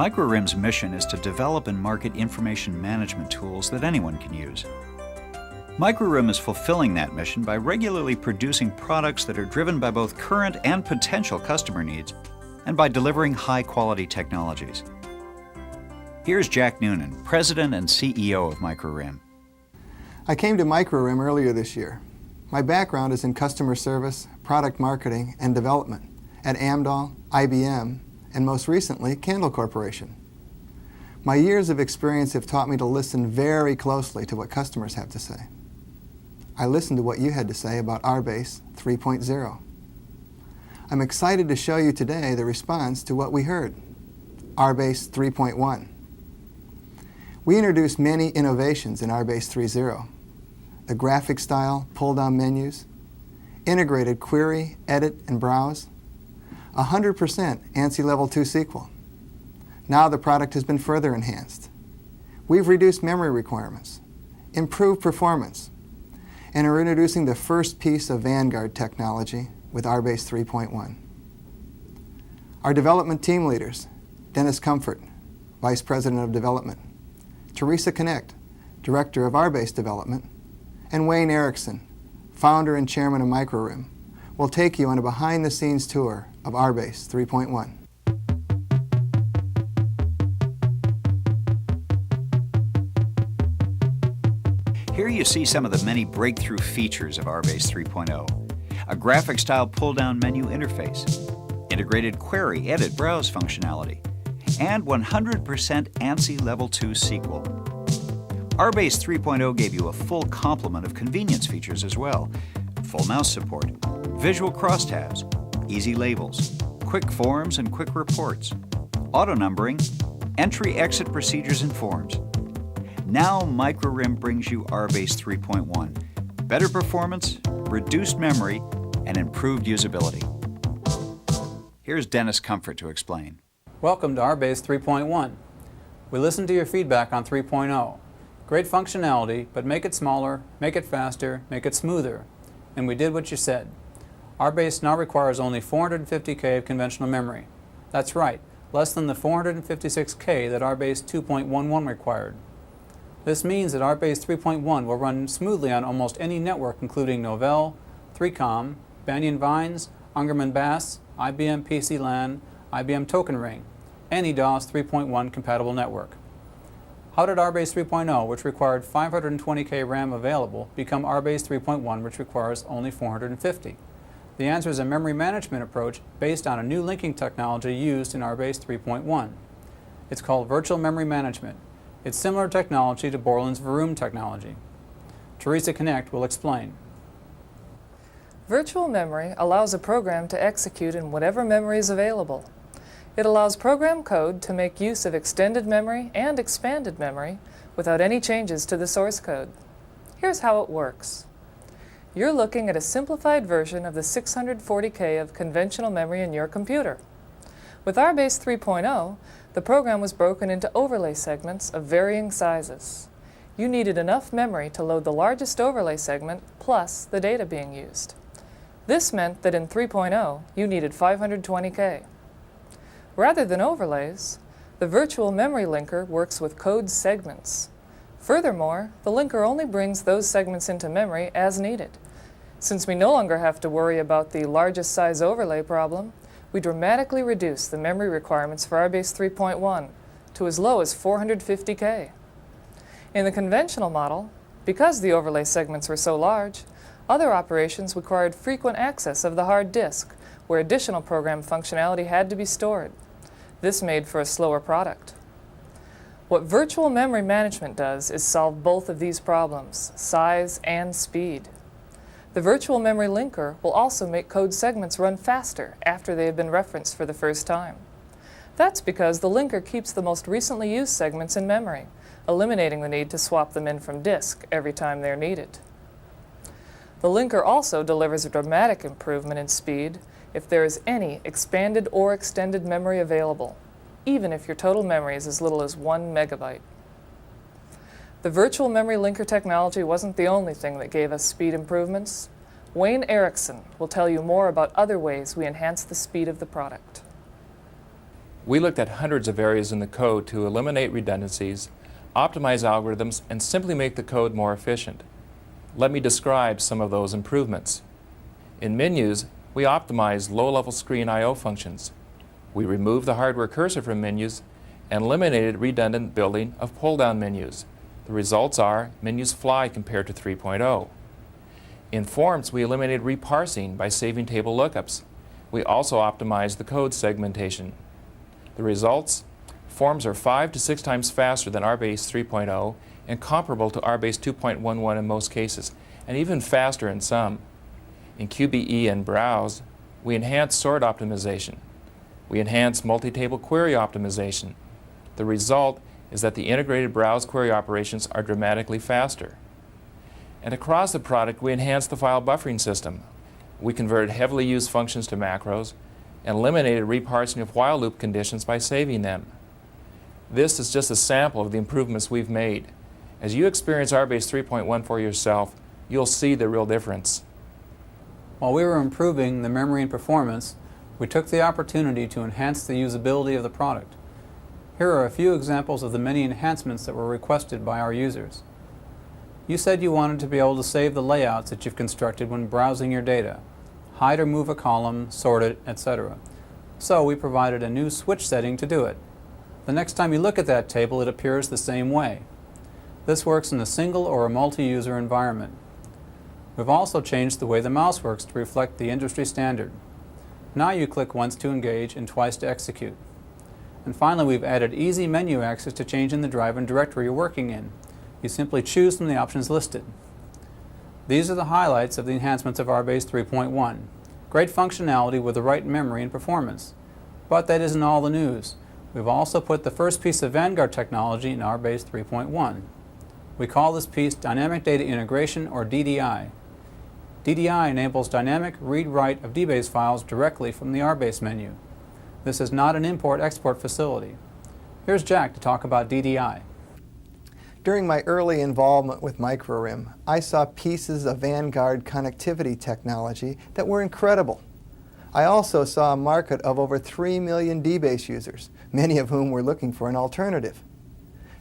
MicroRim's mission is to develop and market information management tools that anyone can use. MicroRim is fulfilling that mission by regularly producing products that are driven by both current and potential customer needs, and by delivering high-quality technologies. Here's Jack Noonan, President and CEO of MicroRim. I came to MicroRim earlier this year. My background is in customer service, product marketing, and development at Amdahl, IBM, and most recently, Candle Corporation. My years of experience have taught me to listen very closely to what customers have to say. I listened to what you had to say about RBase 3.0. I'm excited to show you today the response to what we heard, RBase 3.1. We introduced many innovations in RBase 3.0. The graphic style pull-down menus, integrated query, edit, and browse, 100% ANSI Level 2 SQL. Now the product has been further enhanced. We've reduced memory requirements, improved performance, and are introducing the first piece of Vanguard technology with RBase 3.1. Our development team leaders, Denis Comfort, Vice President of Development, Teresa Connect, Director of RBase Development, and Wayne Erickson, Founder and Chairman of MicroRim, will take you on a behind-the-scenes tour of RBase 3.1. Here you see some of the many breakthrough features of RBase 3.0. A graphic-style pull-down menu interface, integrated query, edit, browse functionality, and 100% ANSI Level 2 SQL. RBase 3.0 gave you a full complement of convenience features as well. Full mouse support, visual crosstabs, easy labels, quick forms and quick reports, auto-numbering, entry-exit procedures and forms. Now MicroRim brings you RBase 3.1. Better performance, reduced memory, and improved usability. Here's Denis Comfort to explain. Welcome to RBase 3.1. We listened to your feedback on 3.0. Great functionality, but make it smaller, make it faster, make it smoother. And we did what you said. RBase now requires only 450K of conventional memory. That's right, less than the 456K that RBase 2.11 required. This means that RBase 3.1 will run smoothly on almost any network including Novell, 3Com, Banyan Vines, Ungerman Bass, IBM PC LAN, IBM Token Ring, any DOS 3.1 compatible network. How did RBase 3.0, which required 520K RAM available, become RBase 3.1, which requires only 450? The answer is a memory management approach based on a new linking technology used in RBase 3.1. It's called virtual memory management. It's similar technology to Borland's Vroom technology. Teresa Connect will explain. Virtual memory allows a program to execute in whatever memory is available. It allows program code to make use of extended memory and expanded memory without any changes to the source code. Here's how it works. You're looking at a simplified version of the 640K of conventional memory in your computer. With RBase 3.0, the program was broken into overlay segments of varying sizes. You needed enough memory to load the largest overlay segment plus the data being used. This meant that in 3.0, you needed 520K. Rather than overlays, the virtual memory linker works with code segments. Furthermore, the linker only brings those segments into memory as needed. Since we no longer have to worry about the largest size overlay problem, we dramatically reduce the memory requirements for RBase 3.1 to as low as 450K. In the conventional model, because the overlay segments were so large, other operations required frequent access of the hard disk, where additional program functionality had to be stored. This made for a slower product. What virtual memory management does is solve both of these problems, size and speed. The virtual memory linker will also make code segments run faster after they have been referenced for the first time. That's because the linker keeps the most recently used segments in memory, eliminating the need to swap them in from disk every time they're needed. The linker also delivers a dramatic improvement in speed if there is any expanded or extended memory available, even if your total memory is as little as 1 megabyte. The virtual memory linker technology wasn't the only thing that gave us speed improvements. Wayne Erickson will tell you more about other ways we enhance the speed of the product. We looked at hundreds of areas in the code to eliminate redundancies, optimize algorithms, and simply make the code more efficient. Let me describe some of those improvements. In menus, we optimized low-level screen I/O functions. We removed the hardware cursor from menus and eliminated redundant building of pull-down menus. The results are menus fly compared to 3.0. In forms, we eliminated reparsing by saving table lookups. We also optimized the code segmentation. The results? Forms are 5 to 6 times faster than RBase 3.0 and comparable to RBase 2.11 in most cases, and even faster in some. In QBE and Browse, we enhanced sort optimization. We enhanced multi-table query optimization. The result is that the integrated browse query operations are dramatically faster. And across the product, we enhanced the file buffering system. We converted heavily used functions to macros and eliminated reparsing of while loop conditions by saving them. This is just a sample of the improvements we've made. As you experience RBase 3.1 for yourself, you'll see the real difference. While we were improving the memory and performance, we took the opportunity to enhance the usability of the product. Here are a few examples of the many enhancements that were requested by our users. You said you wanted to be able to save the layouts that you've constructed when browsing your data, hide or move a column, sort it, etc. So we provided a new switch setting to do it. The next time you look at that table, it appears the same way. This works in a single or a multi-user environment. We've also changed the way the mouse works to reflect the industry standard. Now you click once to engage and twice to execute. And finally, we've added easy menu access to change in the drive and directory you're working in. You simply choose from the options listed. These are the highlights of the enhancements of RBase 3.1. Great functionality with the right memory and performance. But that isn't all the news. We've also put the first piece of Vanguard technology in RBase 3.1. We call this piece Dynamic Data Integration, or DDI. DDI enables dynamic read-write of DBase files directly from the RBase menu. This is not an import-export facility. Here's Jack to talk about DDI. During my early involvement with MicroRim, I saw pieces of Vanguard connectivity technology that were incredible. I also saw a market of over 3 million DBase users, many of whom were looking for an alternative.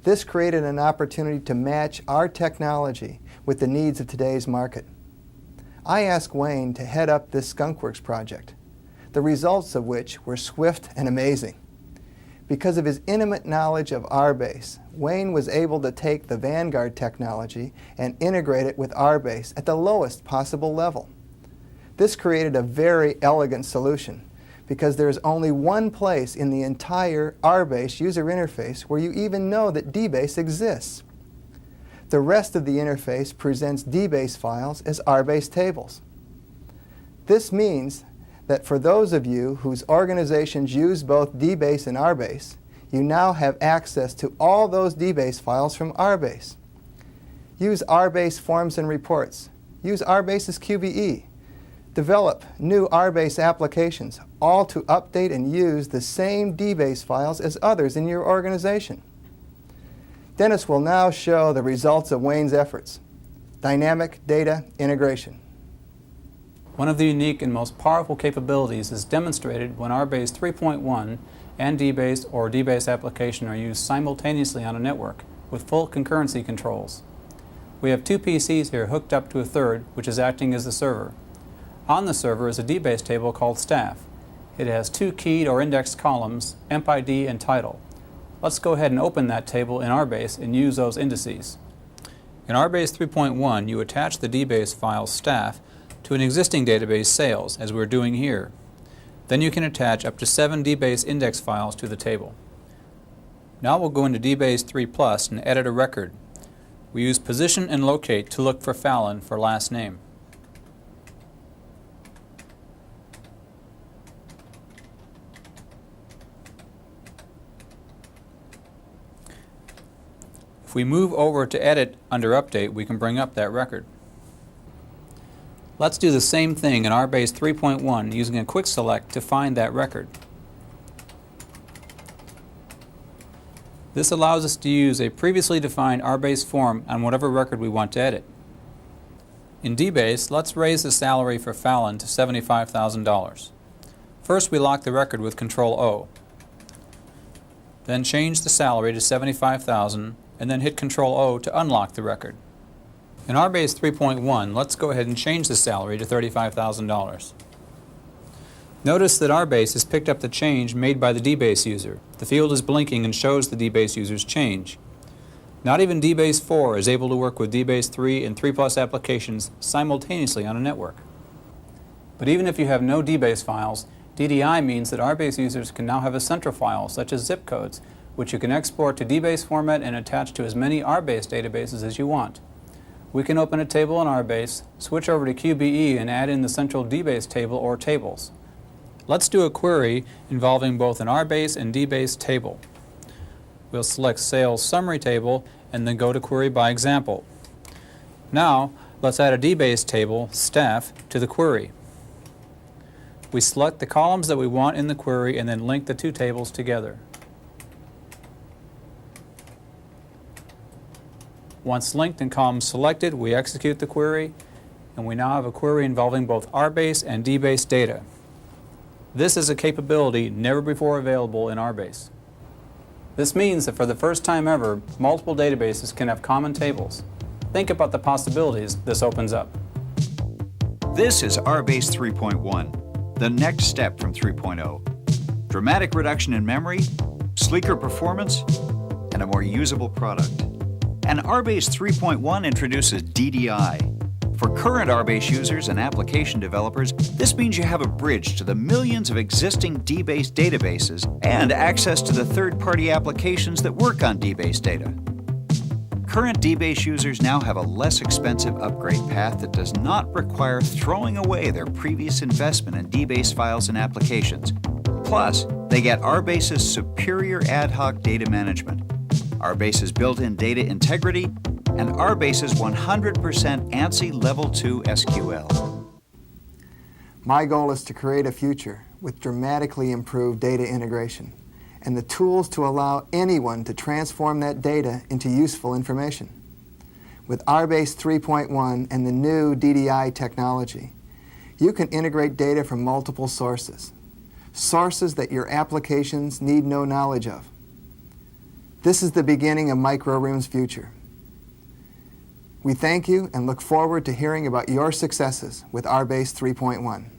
This created an opportunity to match our technology with the needs of today's market. I asked Wayne to head up this Skunkworks project, the results of which were swift and amazing. Because of his intimate knowledge of RBase, Wayne was able to take the Vanguard technology and integrate it with RBase at the lowest possible level. This created a very elegant solution because there is only one place in the entire RBase user interface where you even know that DBase exists. The rest of the interface presents DBase files as RBase tables. This means that for those of you whose organizations use both DBase and RBase, you now have access to all those DBase files from RBase. Use RBase forms and reports. Use RBase's QBE. Develop new RBase applications, all to update and use the same DBase files as others in your organization. Denis will now show the results of Wayne's efforts. Dynamic data integration. One of the unique and most powerful capabilities is demonstrated when RBase 3.1 and DBase or DBase application are used simultaneously on a network with full concurrency controls. We have two PCs here hooked up to a third, which is acting as the server. On the server is a DBase table called staff. It has two keyed or indexed columns, EmpID and title. Let's go ahead and open that table in RBase and use those indices. In RBase 3.1, you attach the DBase file staff to an existing database sales, as we're doing here. Then you can attach up to 7 DBase index files to the table. Now we'll go into DBase 3+ and edit a record. We use position and locate to look for Fallon for last name. If we move over to Edit under Update, we can bring up that record. Let's do the same thing in RBase 3.1 using a quick select to find that record. This allows us to use a previously defined RBase form on whatever record we want to edit. In DBase, let's raise the salary for Fallon to $75,000. First, we lock the record with Control-O. Then change the salary to $75,000 and then hit Control-O to unlock the record. In RBase 3.1, let's go ahead and change the salary to $35,000. Notice that RBase has picked up the change made by the DBase user. The field is blinking and shows the DBase user's change. Not even DBase 4 is able to work with DBase 3 and 3+ applications simultaneously on a network. But even if you have no DBase files, DDI means that RBase users can now have a central file, such as zip codes, which you can export to DBase format and attach to as many RBase databases as you want. We can open a table in RBase, switch over to QBE, and add in the central DBase table or tables. Let's do a query involving both an RBase and DBase table. We'll select Sales Summary Table and then go to Query by Example. Now, let's add a DBase table, Staff, to the query. We select the columns that we want in the query and then link the two tables together. Once linked and columns selected, we execute the query, and we now have a query involving both RBase and DBase data. This is a capability never before available in RBase. This means that for the first time ever, multiple databases can have common tables. Think about the possibilities this opens up. This is RBase 3.1, the next step from 3.0. Dramatic reduction in memory, sleeker performance, and a more usable product. And RBase 3.1 introduces DDI. For current RBase users and application developers, this means you have a bridge to the millions of existing DBase databases and access to the third-party applications that work on DBase data. Current DBase users now have a less expensive upgrade path that does not require throwing away their previous investment in DBase files and applications. Plus, they get RBase's superior ad hoc data management, RBase's built-in data integrity, and RBase's 100% ANSI Level 2 SQL. My goal is to create a future with dramatically improved data integration and the tools to allow anyone to transform that data into useful information. With RBase 3.1 and the new DDI technology, you can integrate data from multiple sources, sources that your applications need no knowledge of. This is the beginning of MicroRoom's future. We thank you and look forward to hearing about your successes with RBase 3.1.